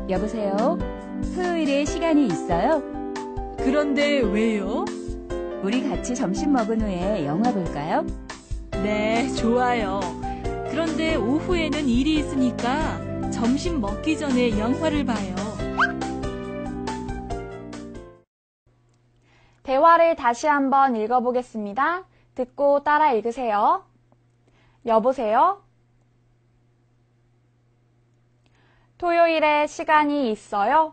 여보세요? 토요일에 시간이 있어요? 그런데 왜요? 우리 같이 점심 먹은 후에 영화 볼까요? 네, 좋아요. 그런데 오후에는 일이 있으니까 점심 먹기 전에 영화를 봐요. 대화를 다시 한번 읽어보겠습니다. 듣고 따라 읽으세요. 여보세요? 토요일에 시간이 있어요?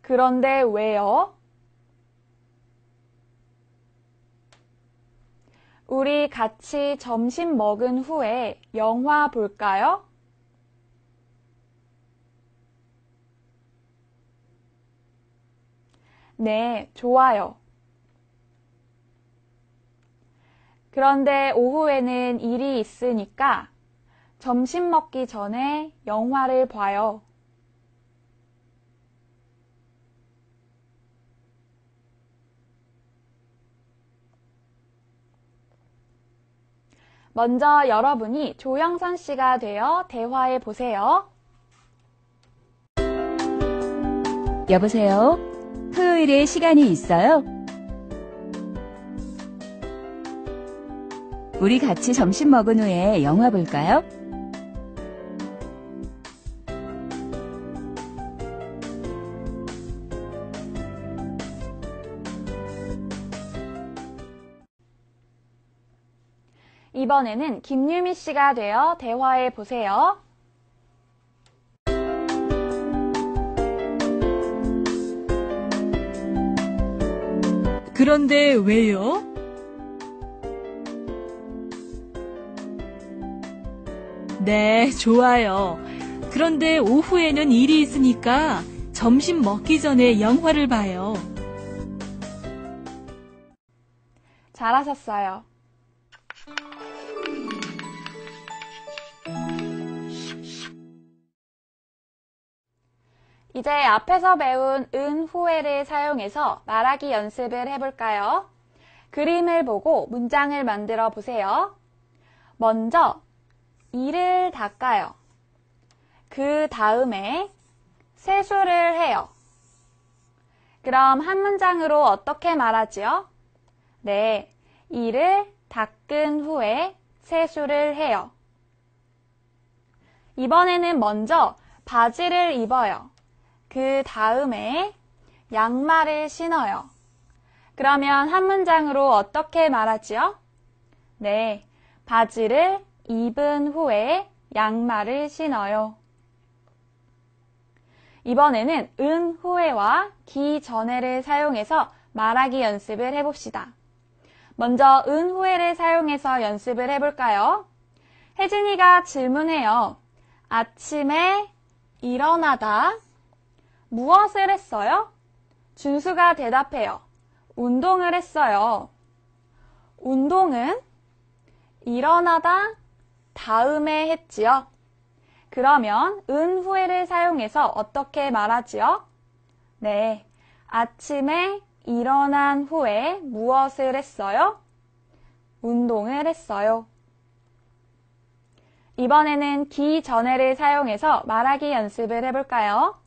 그런데 왜요? 우리 같이 점심 먹은 후에 영화 볼까요? 네, 좋아요. 그런데 오후에는 일이 있으니까 점심 먹기 전에 영화를 봐요. 먼저 여러분이 조영선 씨가 되어 대화해 보세요. 여보세요? 토요일에 시간이 있어요? 우리 같이 점심 먹은 후에 영화 볼까요? 이번에는 김유미 씨가 되어 대화해 보세요. 그런데 왜요? 네, 좋아요. 그런데 오후에는 일이 있으니까 점심 먹기 전에 영화를 봐요. 잘하셨어요. 이제 앞에서 배운 은, 후에를 사용해서 말하기 연습을 해볼까요? 그림을 보고 문장을 만들어 보세요. 먼저 이를 닦아요. 그 다음에 세수를 해요. 그럼 한 문장으로 어떻게 말하지요? 네, 이를 닦은 후에 세수를 해요. 이번에는 먼저 바지를 입어요. 그 다음에 양말을 신어요. 그러면 한 문장으로 어떻게 말하지요? 네, 바지를 입은 후에 양말을 신어요. 이번에는 은 후에와 기 전에를 사용해서 말하기 연습을 해봅시다. 먼저 은 후에를 사용해서 연습을 해볼까요? 혜진이가 질문해요. 아침에 일어나다 무엇을 했어요? 준수가 대답해요. 운동을 했어요. 운동은 일어나다 다음에 했지요. 그러면 은 후에를 사용해서 어떻게 말하지요? 네, 아침에 일어난 후에 무엇을 했어요? 운동을 했어요. 이번에는 기 전에를 사용해서 말하기 연습을 해볼까요?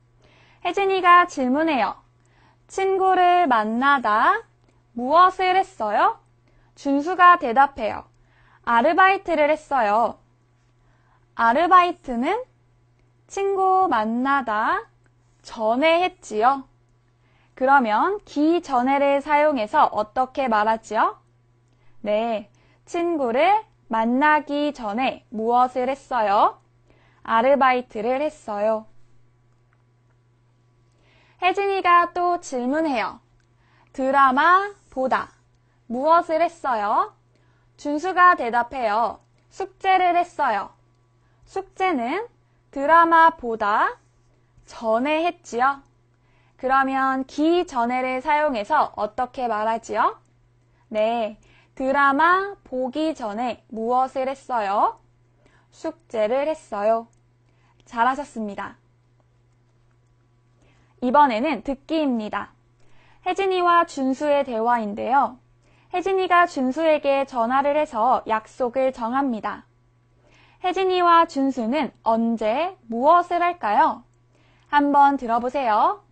혜진이가 질문해요. 친구를 만나다 무엇을 했어요? 준수가 대답해요. 아르바이트를 했어요. 아르바이트는 친구 만나다 전에 했지요. 그러면 기 전에를 사용해서 어떻게 말하지요? 네, 친구를 만나기 전에 무엇을 했어요? 아르바이트를 했어요. 혜진이가 또 질문해요. 드라마 보다 무엇을 했어요? 준수가 대답해요. 숙제를 했어요. 숙제는 드라마 보다 전에 했지요. 그러면 기 전에를 사용해서 어떻게 말하지요? 네, 드라마 보기 전에 무엇을 했어요? 숙제를 했어요. 잘하셨습니다. 이번에는 듣기입니다. 혜진이와 준수의 대화인데요. 혜진이가 준수에게 전화를 해서 약속을 정합니다. 혜진이와 준수는 언제 무엇을 할까요? 한번 들어보세요.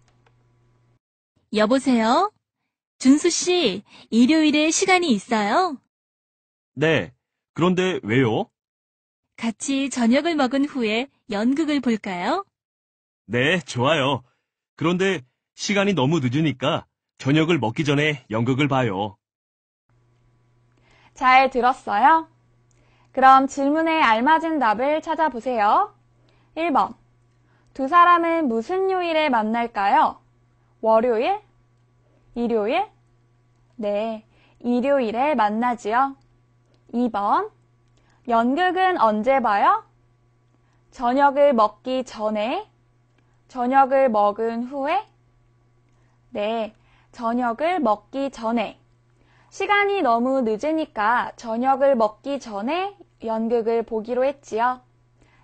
여보세요? 준수 씨, 일요일에 시간이 있어요? 네. 그런데 왜요? 같이 저녁을 먹은 후에 연극을 볼까요? 네, 좋아요. 그런데 시간이 너무 늦으니까 저녁을 먹기 전에 연극을 봐요. 잘 들었어요? 그럼 질문에 알맞은 답을 찾아보세요. 1번. 두 사람은 무슨 요일에 만날까요? 월요일? 일요일? 네, 일요일에 만나지요. 2번. 연극은 언제 봐요? 저녁을 먹기 전에? 저녁을 먹은 후에? 네, 저녁을 먹기 전에. 시간이 너무 늦으니까 저녁을 먹기 전에 연극을 보기로 했지요.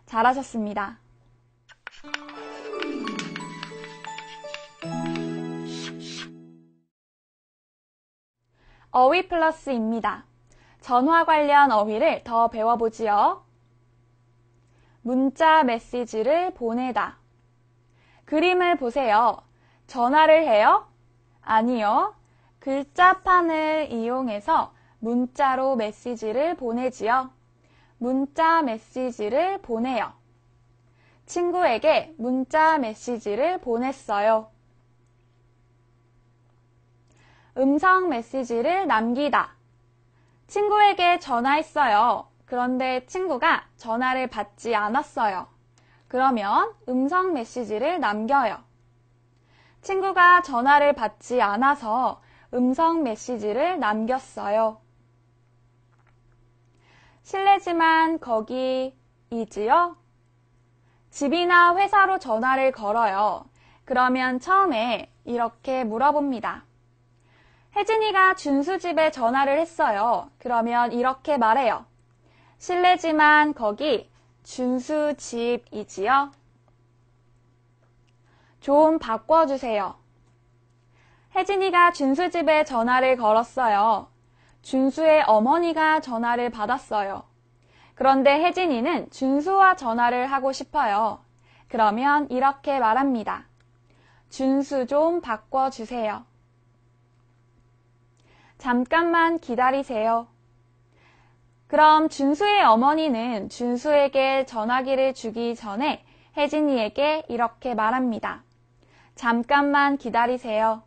잘하셨습니다. 어휘 플러스입니다. 전화 관련 어휘를 더 배워보지요. 문자 메시지를 보내다. 그림을 보세요. 전화를 해요? 아니요. 글자판을 이용해서 문자로 메시지를 보내지요. 문자 메시지를 보내요. 친구에게 문자 메시지를 보냈어요. 음성 메시지를 남기다. 친구에게 전화했어요. 그런데 친구가 전화를 받지 않았어요. 그러면 음성 메시지를 남겨요. 친구가 전화를 받지 않아서 음성 메시지를 남겼어요. 실례지만 거기이지요? 집이나 회사로 전화를 걸어요. 그러면 처음에 이렇게 물어봅니다. 혜진이가 준수 집에 전화를 했어요. 그러면 이렇게 말해요. 실례지만 거기 준수 집이지요? 좀 바꿔주세요. 혜진이가 준수 집에 전화를 걸었어요. 준수의 어머니가 전화를 받았어요. 그런데 혜진이는 준수와 전화를 하고 싶어요. 그러면 이렇게 말합니다. 준수 좀 바꿔주세요. 잠깐만 기다리세요. 그럼 준수의 어머니는 준수에게 전화기를 주기 전에 혜진이에게 이렇게 말합니다. 잠깐만 기다리세요.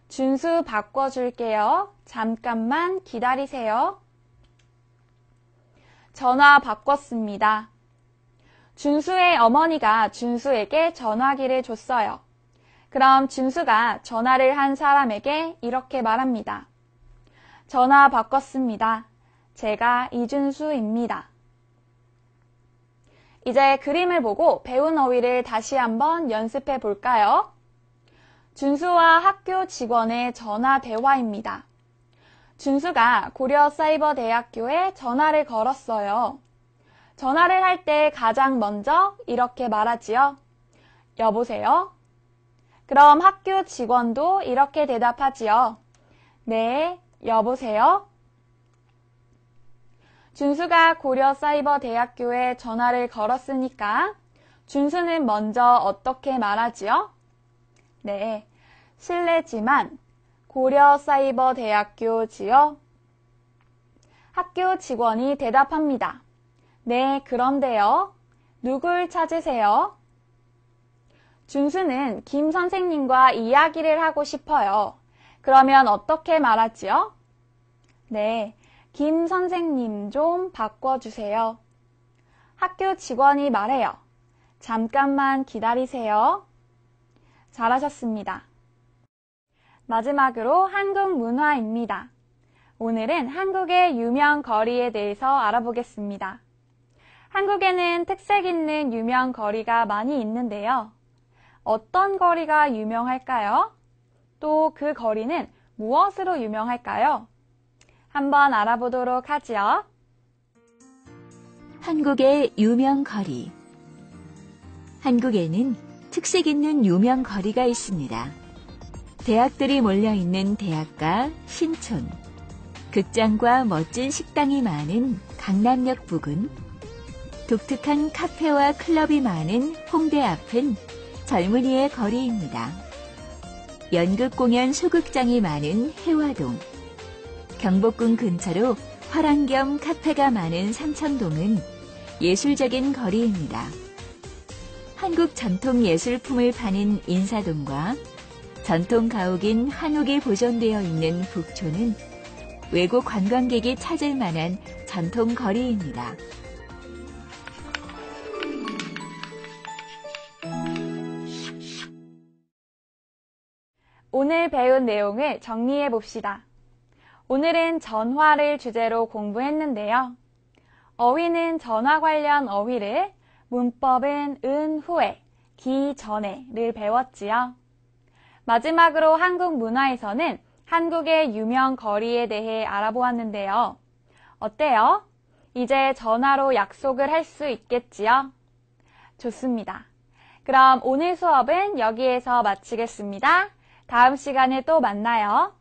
준수 바꿔줄게요. 잠깐만 기다리세요. 전화 바꿨습니다. 준수의 어머니가 준수에게 전화기를 줬어요. 그럼 준수가 전화를 한 사람에게 이렇게 말합니다. 전화 바꿨습니다. 제가 이준수입니다. 이제 그림을 보고 배운 어휘를 다시 한번 연습해 볼까요? 준수와 학교 직원의 전화 대화입니다. 준수가 고려사이버대학교에 전화를 걸었어요. 전화를 할 때 가장 먼저 이렇게 말하지요. 여보세요? 그럼 학교 직원도 이렇게 대답하지요. 네, 여보세요? 준수가 고려사이버대학교에 전화를 걸었으니까 준수는 먼저 어떻게 말하지요? 네, 실례지만 고려사이버대학교지요? 학교 직원이 대답합니다. 네, 그런데요. 누굴 찾으세요? 준수는 김 선생님과 이야기를 하고 싶어요. 그러면 어떻게 말하지요? 네, 김 선생님 좀 바꿔주세요. 학교 직원이 말해요. 잠깐만 기다리세요. 잘하셨습니다. 마지막으로 한국 문화입니다. 오늘은 한국의 유명 거리에 대해서 알아보겠습니다. 한국에는 특색 있는 유명 거리가 많이 있는데요. 어떤 거리가 유명할까요? 또 그 거리는 무엇으로 유명할까요? 한번 알아보도록 하지요. 한국의 유명 거리. 한국에는 특색 있는 유명 거리가 있습니다. 대학들이 몰려있는 대학가 신촌, 극장과 멋진 식당이 많은 강남역 부근, 독특한 카페와 클럽이 많은 홍대 앞은 젊은이의 거리입니다. 연극 공연 소극장이 많은 해화동, 경복궁 근처로 화랑 겸 카페가 많은 삼청동은 예술적인 거리입니다. 한국 전통 예술품을 파는 인사동과 전통 가옥인 한옥이 보존되어 있는 북촌은 외국 관광객이 찾을 만한 전통 거리입니다. 오늘 배운 내용을 정리해 봅시다. 오늘은 전화를 주제로 공부했는데요. 어휘는 전화 관련 어휘를, 문법은 은 후에, 기 전에를 배웠지요. 마지막으로 한국 문화에서는 한국의 유명 거리에 대해 알아보았는데요. 어때요? 이제 전화로 약속을 할 수 있겠지요? 좋습니다. 그럼 오늘 수업은 여기에서 마치겠습니다. 다음 시간에 또 만나요.